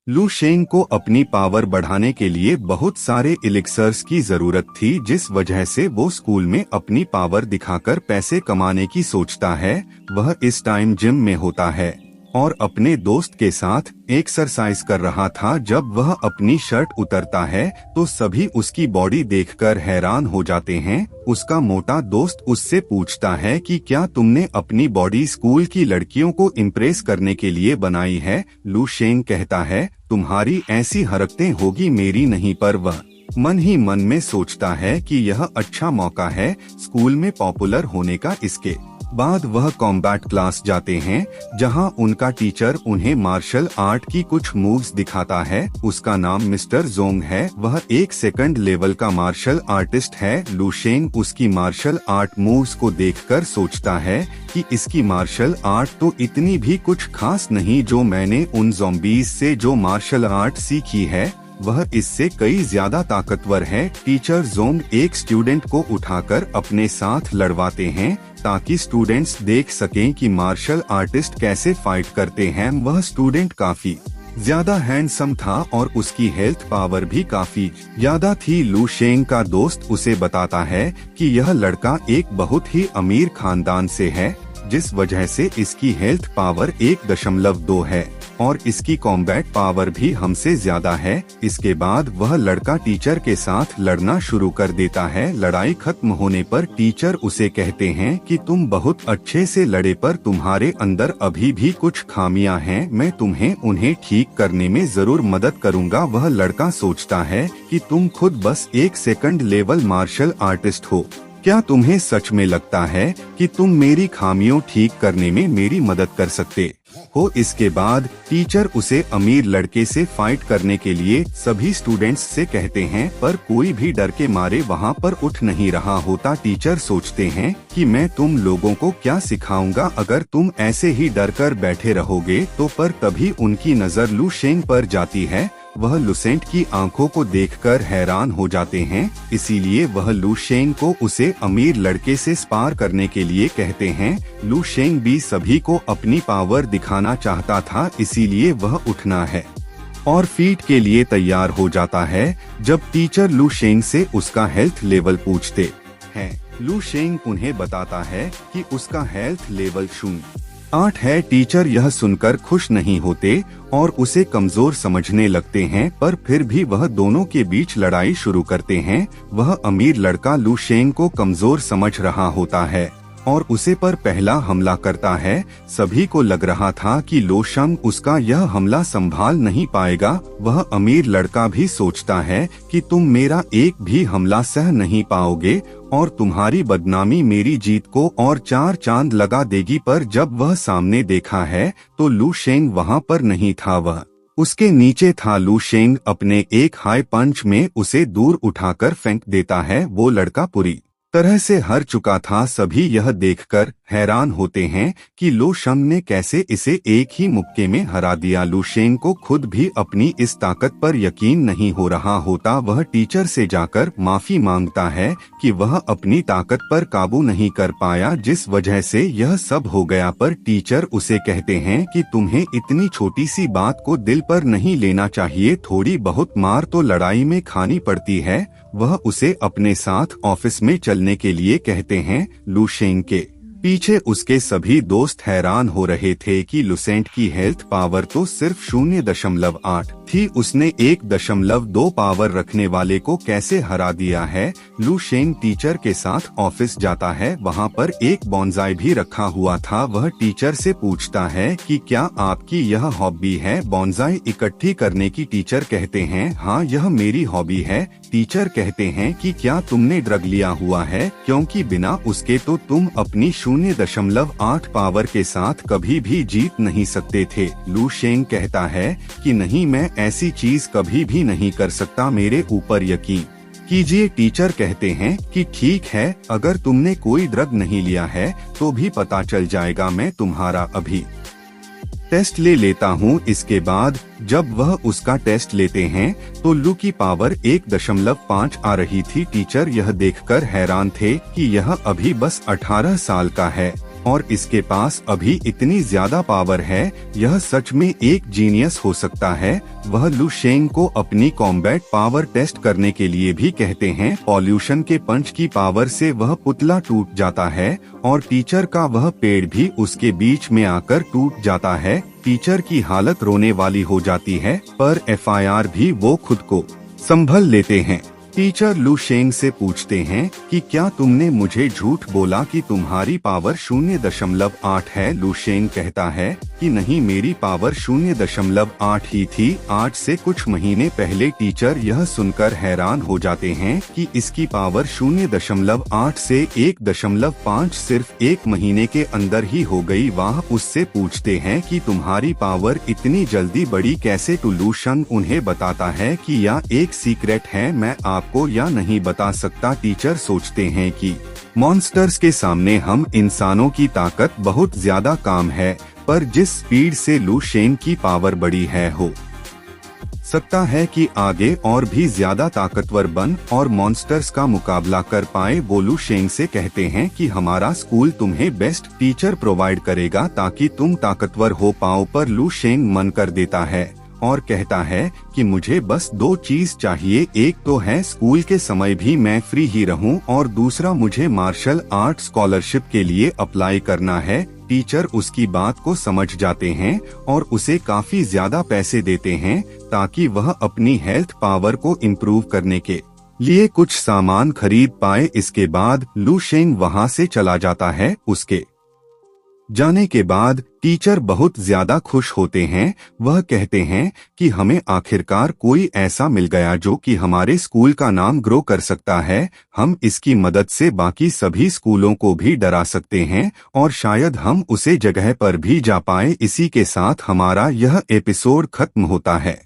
लू शेंग को अपनी पावर बढ़ाने के लिए बहुत सारे एलिक्सर्स की जरूरत थी, जिस वजह से वो स्कूल में अपनी पावर दिखाकर पैसे कमाने की सोचता है। वह इस टाइम जिम में होता है और अपने दोस्त के साथ एक्सरसाइज कर रहा था। जब वह अपनी शर्ट उतारता है तो सभी उसकी बॉडी देखकर हैरान हो जाते हैं। उसका मोटा दोस्त उससे पूछता है कि क्या तुमने अपनी बॉडी स्कूल की लड़कियों को इम्प्रेस करने के लिए बनाई है। लू शेंग कहता है, तुम्हारी ऐसी हरकतें होगी मेरी नहीं, पर वह मन ही मन में सोचता है कि यह अच्छा मौका है स्कूल में पॉपुलर होने का। इसके बाद वह कॉम्बैट क्लास जाते हैं, जहां उनका टीचर उन्हें मार्शल आर्ट की कुछ मूव्स दिखाता है। उसका नाम मिस्टर जोंग है। वह एक सेकंड लेवल का मार्शल आर्टिस्ट है। लू शेंग उसकी मार्शल आर्ट मूव्स को देखकर सोचता है कि इसकी मार्शल आर्ट तो इतनी भी कुछ खास नहीं जो मैंने उन ज़ॉम्बीज से जो मार्शल आर्ट सीखी है, वह इससे कई ज्यादा ताकतवर है। टीचर जोंग एक स्टूडेंट को उठाकर अपने साथ लड़वाते हैं ताकि स्टूडेंट्स देख सकें कि मार्शल आर्टिस्ट कैसे फाइट करते हैं। वह स्टूडेंट काफी ज्यादा हैंडसम था और उसकी हेल्थ पावर भी काफी ज्यादा थी। लू शेंग का दोस्त उसे बताता है कि यह लड़का एक बहुत ही अमीर खानदान से है, जिस वजह से इसकी हेल्थ पावर 1.2 है और इसकी कॉम्बैट पावर भी हमसे ज्यादा है। इसके बाद वह लड़का टीचर के साथ लड़ना शुरू कर देता है। लड़ाई खत्म होने पर टीचर उसे कहते हैं कि तुम बहुत अच्छे से लड़े, पर तुम्हारे अंदर अभी भी कुछ खामियां हैं, मैं तुम्हें उन्हें ठीक करने में जरूर मदद करूंगा। वह लड़का सोचता है कि तुम खुद बस एक सेकंड लेवल मार्शल आर्टिस्ट हो, क्या तुम्हें सच में लगता है कि तुम मेरी खामियों ठीक करने में मेरी मदद कर सकते हो। इसके बाद टीचर उसे अमीर लड़के से फाइट करने के लिए सभी स्टूडेंट्स से कहते हैं, पर कोई भी डर के मारे वहां पर उठ नहीं रहा होता। टीचर सोचते हैं कि मैं तुम लोगों को क्या सिखाऊंगा, अगर तुम ऐसे ही डर कर बैठे रहोगे तो। पर तभी उनकी नजर लू शेंग पर जाती है। वह लुसेंट की आंखों को देखकर हैरान हो जाते हैं, इसीलिए वह लू शेंग को उसे अमीर लड़के से स्पार करने के लिए कहते हैं। लू शेंग भी सभी को अपनी पावर दिखाना चाहता था, इसीलिए वह उठना है और फीट के लिए तैयार हो जाता है। जब टीचर लू शेंग से उसका हेल्थ लेवल पूछते हैं, लू शेंग उन्हें बताता है कि उसका हेल्थ लेवल 0.8 है। टीचर यह सुनकर खुश नहीं होते और उसे कमजोर समझने लगते हैं, पर फिर भी वह दोनों के बीच लड़ाई शुरू करते हैं। वह अमीर लड़का लू शेंग को कमजोर समझ रहा होता है और उसे पर पहला हमला करता है। सभी को लग रहा था कि लो शेंग उसका यह हमला संभाल नहीं पाएगा। वह अमीर लड़का भी सोचता है कि तुम मेरा एक भी हमला सह नहीं पाओगे और तुम्हारी बदनामी मेरी जीत को और 4 चांद लगा देगी। पर जब वह सामने देखा है तो लू शेंग वहाँ पर नहीं था, वह उसके नीचे था। लू शेंग अपने एक हाई पंच में उसे दूर उठाकर फेंक देता है। वो लड़का पूरी तरह से हार चुका था। सभी यह देखकर हैरान होते हैं कि लो शेंग ने कैसे इसे एक ही मुक्के में हरा दिया। लू शेंग को खुद भी अपनी इस ताकत पर यकीन नहीं हो रहा होता। वह टीचर से जाकर माफी मांगता है कि वह अपनी ताकत पर काबू नहीं कर पाया, जिस वजह से यह सब हो गया। पर टीचर उसे कहते हैं कि तुम्हें इतनी छोटी सी बात को दिल पर नहीं लेना चाहिए, थोड़ी बहुत मार तो लड़ाई में खानी पड़ती है। वह उसे अपने साथ ऑफिस में चलने के लिए कहते हैं। लू शेंग के पीछे उसके सभी दोस्त हैरान हो रहे थे कि लुसेंट की हेल्थ पावर तो सिर्फ 0.8 थी, उसने 1.2 पावर रखने वाले को कैसे हरा दिया है। लू शेंग टीचर के साथ ऑफिस जाता है। वहाँ पर एक बॉन्जाई भी रखा हुआ था। वह टीचर से पूछता है कि क्या आपकी यह हॉबी है बॉन्जाई इकट्ठी करने की। टीचर कहते हैं, हाँ यह मेरी हॉबी है। टीचर कहते हैं कि क्या तुमने ड्रग लिया हुआ है, क्योंकि बिना उसके तो तुम अपनी 0.8 पावर के साथ कभी भी जीत नहीं सकते थे। लू शेंग कहता है कि नहीं, मैं ऐसी चीज कभी भी नहीं कर सकता, मेरे ऊपर यकीन कीजिए। टीचर कहते हैं कि ठीक है, अगर तुमने कोई ड्रग नहीं लिया है तो भी पता चल जाएगा, मैं तुम्हारा अभी टेस्ट ले लेता हूँ। इसके बाद जब वह उसका टेस्ट लेते हैं तो लू की पावर 1.5 आ रही थी। टीचर यह देखकर हैरान थे कि यह अभी बस 18 साल का है। और इसके पास अभी इतनी ज्यादा पावर है, यह सच में एक जीनियस हो सकता है। वह लू शेंग को अपनी कॉम्बैट पावर टेस्ट करने के लिए भी कहते हैं। पॉल्यूशन के पंच की पावर से वह पुतला टूट जाता है और टीचर का वह पेड़ भी उसके बीच में आकर टूट जाता है। टीचर की हालत रोने वाली हो जाती है, पर एफआईआर भी वो खुद को संभल लेते हैं। टीचर लू शेंग से पूछते हैं कि क्या तुमने मुझे झूठ बोला कि तुम्हारी पावर 0.8 है। लू शेंग कहता है कि नहीं, मेरी पावर 0.8 ही थी। आज से कुछ महीने पहले। टीचर यह सुनकर हैरान हो जाते हैं कि इसकी पावर 0.8 से 1.5 सिर्फ एक महीने के अंदर ही हो गई। वह उससे पूछते हैं कि तुम्हारी पावर इतनी जल्दी बढ़ी कैसे। तो लू शेंग उन्हें बताता है कि यह एक सीक्रेट है, मैं आपको या नहीं बता सकता। टीचर सोचते हैं कि मॉन्स्टर्स के सामने हम इंसानों की ताकत बहुत ज्यादा कम है, पर जिस स्पीड से लू शेंग की पावर बढ़ी है, हो सकता है कि आगे और भी ज्यादा ताकतवर बन और मॉन्स्टर्स का मुकाबला कर पाए। वो लू शेंग से कहते हैं कि हमारा स्कूल तुम्हें बेस्ट टीचर प्रोवाइड करेगा ताकि तुम ताकतवर हो पाओ। पर लू शेंग मन कर देता है और कहता है कि मुझे बस 2 चीज चाहिए। एक तो है स्कूल के समय भी मैं फ्री ही रहूं, और दूसरा मुझे मार्शल आर्ट स्कॉलरशिप के लिए अप्लाई करना है। टीचर उसकी बात को समझ जाते हैं और उसे काफी ज्यादा पैसे देते हैं ताकि वह अपनी हेल्थ पावर को इम्प्रूव करने के लिए कुछ सामान खरीद पाए। इसके बाद लू शेंग वहां से चला जाता है। उसके जाने के बाद टीचर बहुत ज्यादा खुश होते हैं। वह कहते हैं कि हमें आखिरकार कोई ऐसा मिल गया जो कि हमारे स्कूल का नाम ग्रो कर सकता है। हम इसकी मदद से बाकी सभी स्कूलों को भी डरा सकते हैं और शायद हम उसे जगह पर भी जा पाए। इसी के साथ हमारा यह एपिसोड खत्म होता है।